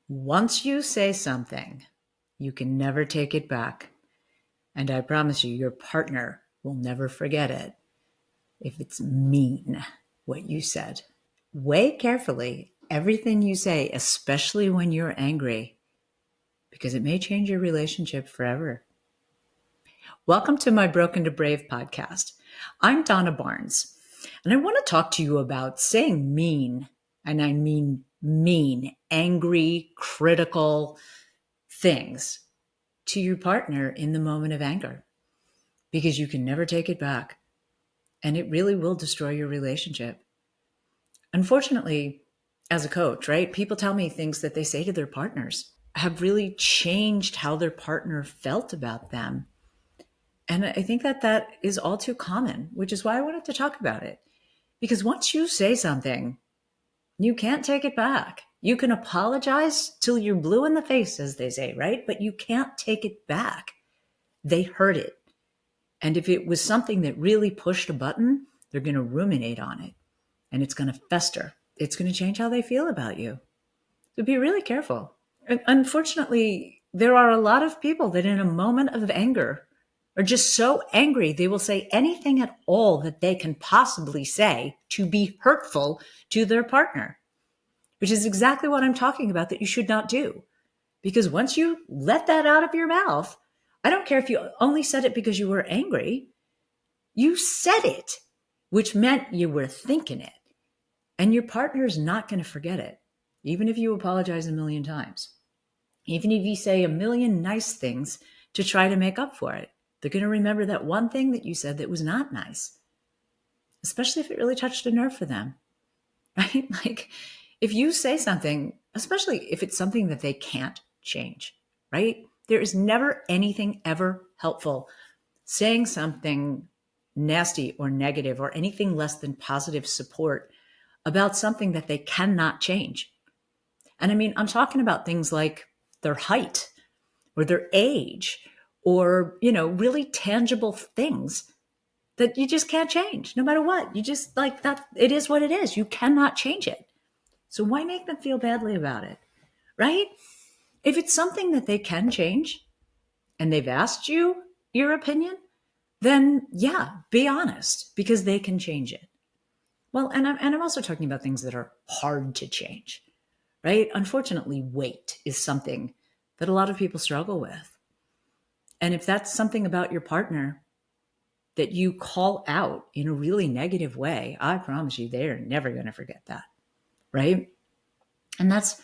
Once you say something, you can never take it back. And I promise you, your partner will never forget it if it's mean what you said. Weigh carefully everything you say, especially when you're angry, because it may change your relationship forever. Welcome to my Broken to Brave podcast. I'm Donna Barnes, and I want to talk to you about saying mean, and I mean mean, angry, critical things to your partner in the moment of anger, because you can never take it back, and it really will destroy your relationship. Unfortunately, as a coach, right, people tell me things that they say to their partners have really changed how their partner felt about them. And I think that is all too common, which is why I wanted to talk about it. Because once you say something, you can't take it back. You can apologize till you're blue in the face, as they say, right? But you can't take it back. They heard it. And if it was something that really pushed a button, they're going to ruminate on it and it's going to fester. It's going to change how they feel about you. So be really careful. And unfortunately, there are a lot of people that in a moment of anger are just so angry, they will say anything at all that they can possibly say to be hurtful to their partner, which is exactly what I'm talking about that you should not do. Because once you let that out of your mouth, I don't care if you only said it because you were angry, you said it, which meant you were thinking it. And your partner is not going to forget it, even if you apologize a million times. Even if you say a million nice things to try to make up for it, they're going to remember that one thing that you said that was not nice, especially if it really touched a nerve for them, right? Like if you say something, especially if it's something that they can't change, right? There is never anything ever helpful saying something nasty or negative or anything less than positive support about something that they cannot change. And I mean, I'm talking about things like their height or their age or, really tangible things that you just can't change no matter what. You just like that. It is what it is. You cannot change it. So why make them feel badly about it? Right? If it's something that they can change and they've asked you your opinion, then yeah, be honest because they can change it. Well, and I'm also talking about things that are hard to change, right? Unfortunately, weight is something that a lot of people struggle with. And if that's something about your partner that you call out in a really negative way, I promise you, they're never going to forget that, right? And that's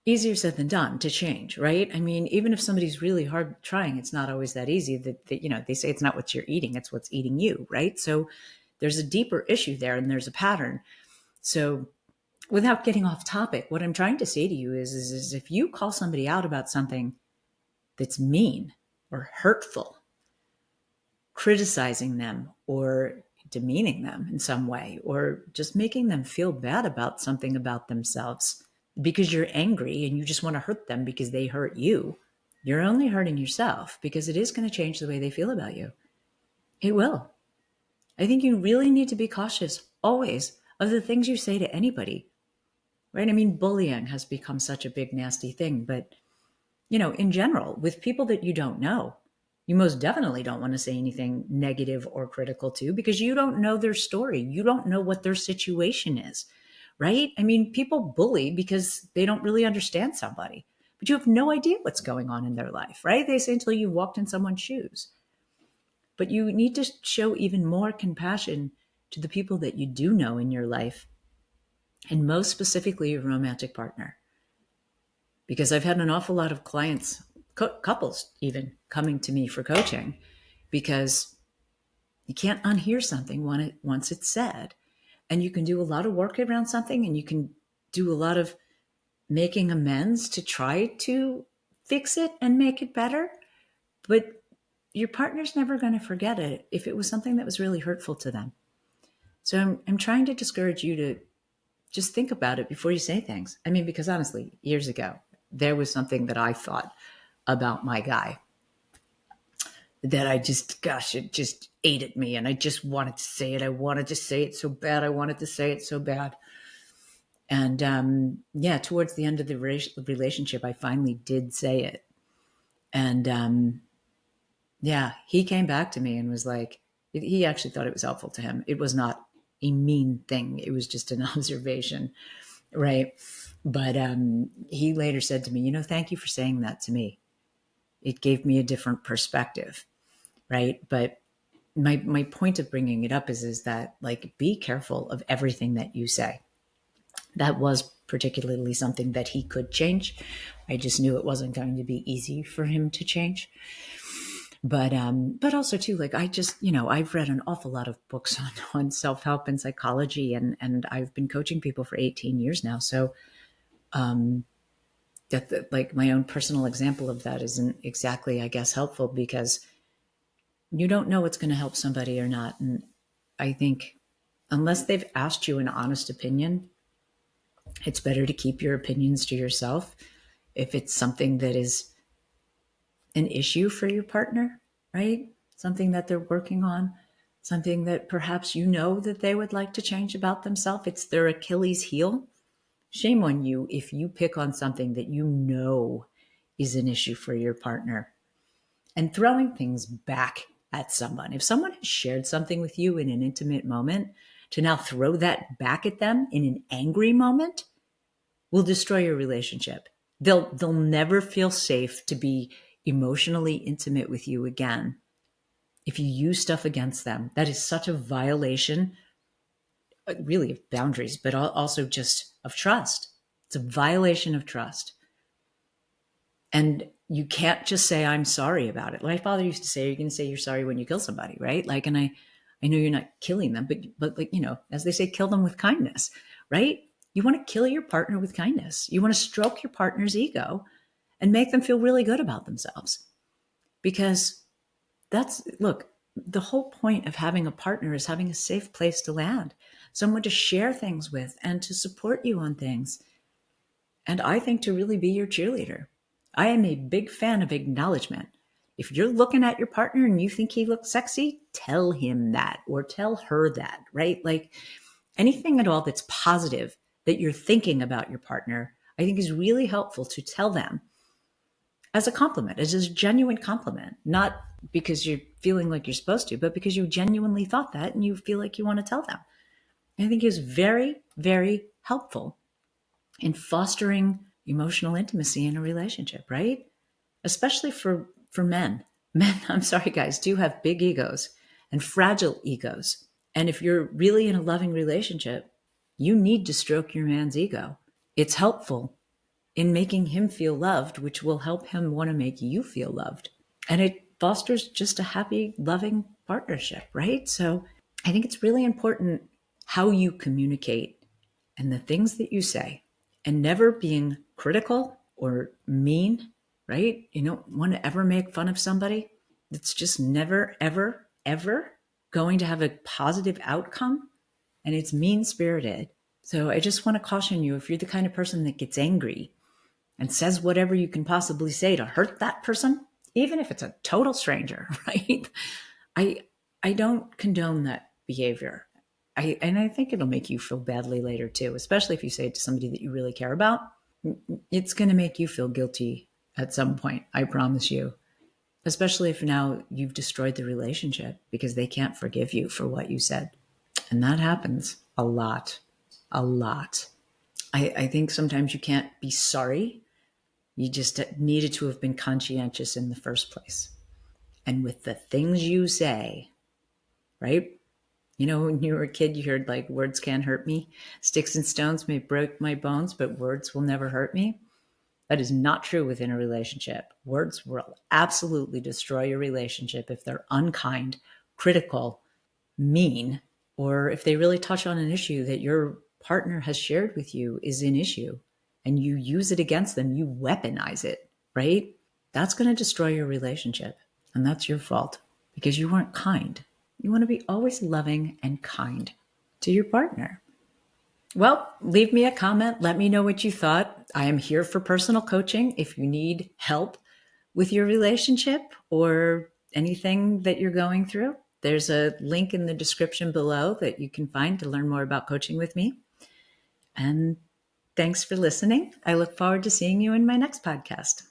easier said than done to change, right? I mean, even if somebody's really hard trying, it's not always that easy. That they say it's not what you're eating, it's what's eating you, right? So there's a deeper issue there and there's a pattern. So without getting off topic, what I'm trying to say to you is if you call somebody out about something that's mean or hurtful, criticizing them or demeaning them in some way, or just making them feel bad about something about themselves because you're angry and you just want to hurt them because they hurt you, you're only hurting yourself because it is going to change the way they feel about you. It will. I think you really need to be cautious always of the things you say to anybody, right? I mean, bullying has become such a big, nasty thing, but, in general, with people that you don't know, you most definitely don't want to say anything negative or critical to because you don't know their story. You don't know what their situation is, right? I mean, people bully because they don't really understand somebody, but you have no idea what's going on in their life, right? They say until you've walked in someone's shoes. But you need to show even more compassion to the people that you do know in your life, and most specifically your romantic partner. Because I've had an awful lot of clients, couples even, coming to me for coaching because you can't unhear something once it's said. And you can do a lot of work around something and you can do a lot of making amends to try to fix it and make it better. But your partner's never going to forget it if it was something that was really hurtful to them. So I'm trying to discourage you to just think about it before you say things. I mean, because honestly, years ago, there was something that I thought about my guy that I just, gosh, it just ate at me. And I just wanted to say it. I wanted to say it so bad. I wanted to say it so bad. And yeah, towards the end of the relationship, I finally did say it. And yeah, he came back to me and was like, he actually thought it was helpful to him. It was not a mean thing. It was just an observation, right? But he later said to me, thank you for saying that to me. It gave me a different perspective, right? But my point of bringing it up is that, like, be careful of everything that you say. That was particularly something that he could change. I just knew it wasn't going to be easy for him to change. But also too, like, I just, I've read an awful lot of books on self-help and psychology, and I've been coaching people for 18 years now. So like, my own personal example of that isn't exactly, I guess, helpful, because you don't know what's going to help somebody or not. And I think unless they've asked you an honest opinion, it's better to keep your opinions to yourself. If it's something that is an issue for your partner, right? Something that they're working on, something that perhaps that they would like to change about themselves. It's their Achilles heel. Shame on you if you pick on something that is an issue for your partner. And throwing things back at someone. If someone has shared something with you in an intimate moment, to now throw that back at them in an angry moment will destroy your relationship. They'll never feel safe to be emotionally intimate with you again if you use stuff against them. That is such a violation, really, of boundaries, but also just of trust. It's a violation of trust. And you can't just say, I'm sorry about it. My father used to say, you're going to say you're sorry when you kill somebody, right? Like, and I know you're not killing them, but like, as they say, kill them with kindness, right? You want to kill your partner with kindness. You want to stroke your partner's ego and make them feel really good about themselves. Because look, the whole point of having a partner is having a safe place to land, someone to share things with and to support you on things. And I think to really be your cheerleader. I am a big fan of acknowledgement. If you're looking at your partner and you think he looks sexy, tell him that or tell her that, right? Like, anything at all that's positive that you're thinking about your partner, I think is really helpful to tell them as a compliment, as a genuine compliment, not because you're feeling like you're supposed to, but because you genuinely thought that and you feel like you want to tell them. I think is very, very helpful in fostering emotional intimacy in a relationship, right? Especially for men. Men, I'm sorry, guys, do have big egos and fragile egos. And if you're really in a loving relationship, you need to stroke your man's ego. It's helpful in making him feel loved, which will help him want to make you feel loved. And it fosters just a happy, loving partnership, right? So I think it's really important how you communicate and the things that you say, and never being critical or mean, right? You don't want to ever make fun of somebody. It's just never, ever, ever going to have a positive outcome. And it's mean-spirited. So I just want to caution you, if you're the kind of person that gets angry and says whatever you can possibly say to hurt that person, even if it's a total stranger, right? I don't condone that behavior. And I think it'll make you feel badly later too, especially if you say it to somebody that you really care about. It's going to make you feel guilty at some point, I promise you. Especially if now you've destroyed the relationship because they can't forgive you for what you said. And that happens a lot, a lot. I think sometimes you can't be sorry. You just needed to have been conscientious in the first place. And with the things you say, right? When you were a kid, you heard, like, words can't hurt me. Sticks and stones may break my bones, but words will never hurt me. That is not true within a relationship. Words will absolutely destroy your relationship if they're unkind, critical, mean, or if they really touch on an issue that your partner has shared with you is an issue and you use it against them, you weaponize it, right? That's going to destroy your relationship. And that's your fault because you weren't kind. You want to be always loving and kind to your partner. Well, leave me a comment. Let me know what you thought. I am here for personal coaching if you need help with your relationship or anything that you're going through. There's a link in the description below that you can find to learn more about coaching with me. And Thanks for listening. I look forward to seeing you in my next podcast.